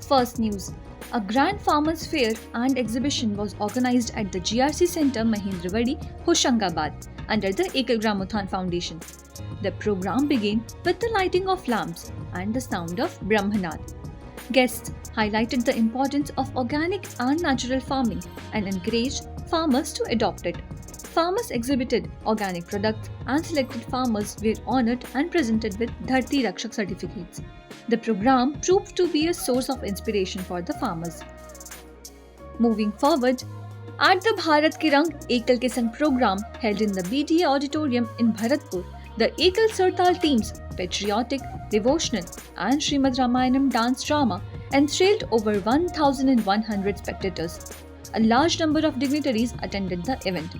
First news. A grand farmers fair and exhibition was organized at the GRC Center Mahendrawadi, Hoshangabad under the Ekal Gramothan Foundation. The program began with the lighting of lamps and the sound of Brahmanad. Guests highlighted the importance of organic and natural farming and encouraged farmers to adopt it. Farmers exhibited organic products and selected farmers were honored and presented with Dharti Rakshak certificates. The program proved to be a source of inspiration for the farmers. Moving forward, at the Bharat Ke Rang Ekal Ke Sang program held in the BTA auditorium in Bharatpur, the Ekal Sartal team's patriotic, devotional and Srimad Ramayanam dance drama enthralled over 1,100 spectators. A large number of dignitaries attended the event.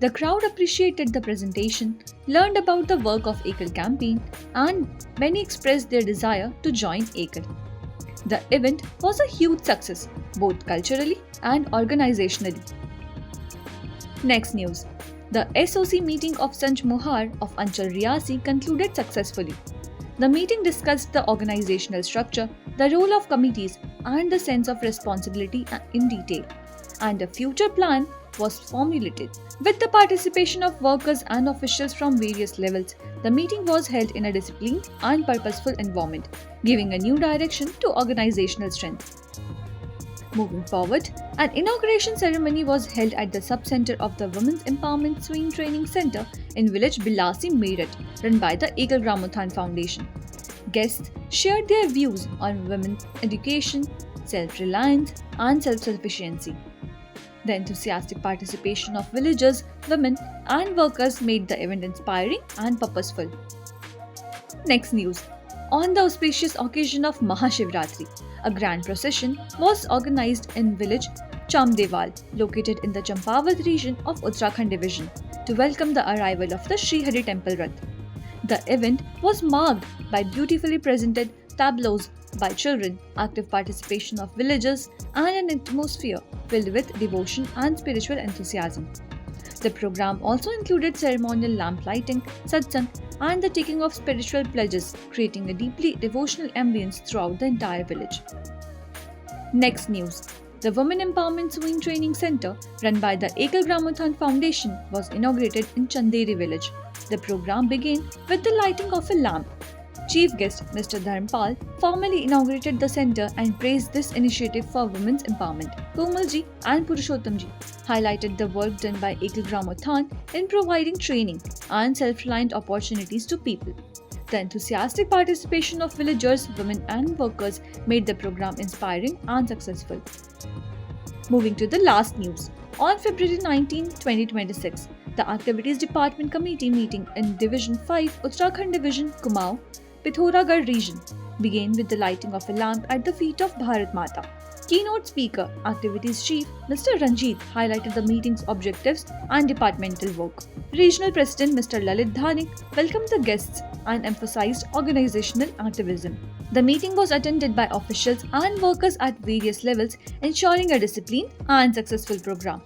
The crowd appreciated the presentation, learned about the work of Ekal campaign, and many expressed their desire to join Ekal. The event was a huge success, both culturally and organizationally. Next news. The SOC meeting of Sanj Muhar of Anchal Riyasi concluded successfully. The meeting discussed the organizational structure, the role of committees, and the sense of responsibility in detail, and a future plan was formulated. With the participation of workers and officials from various levels, the meeting was held in a disciplined and purposeful environment, giving a new direction to organizational strength. Moving forward, an inauguration ceremony was held at the sub-center of the Women's Empowerment Swing Training Center in village Bilasi, Meerut, run by the Ekal Gramothan Foundation. Guests shared their views on women's education, self-reliance, and self-sufficiency. The enthusiastic participation of villagers, women, and workers made the event inspiring and purposeful. Next news. On the auspicious occasion of Mahashivratri, a grand procession was organized in village Chamdewal, located in the Champavat region of Uttarakhand division, to welcome the arrival of the Sri Hari Temple Rath. The event was marked by beautifully presented tableaus by children, active participation of villagers, and an atmosphere filled with devotion and spiritual enthusiasm. The program also included ceremonial lamp lighting, satsang, and the taking of spiritual pledges, creating a deeply devotional ambience throughout the entire village. Next news. The Women Empowerment Swing Training Center, run by the Ekal Gramothan Foundation, was inaugurated in Chanderi village. The program began with the lighting of a lamp. Chief guest Mr. Dharmpal formally inaugurated the center and praised this initiative for women's empowerment. Komalji and Purushottamji highlighted the work done by Ekal Gramothan in providing training and self-reliant opportunities to people. The enthusiastic participation of villagers, women and workers made the program inspiring and successful. Moving to the last news. On February 19, 2026, the Activities Department Committee meeting in Division 5, Uttarakhand Division, Kumaon, Pithoragarh region began with the lighting of a lamp at the feet of Bharat Mata. Keynote speaker, Activities Chief Mr. Ranjit highlighted the meeting's objectives and departmental work. Regional President Mr. Lalit Dhanik welcomed the guests and emphasized organizational activism. The meeting was attended by officials and workers at various levels, ensuring a disciplined and successful program.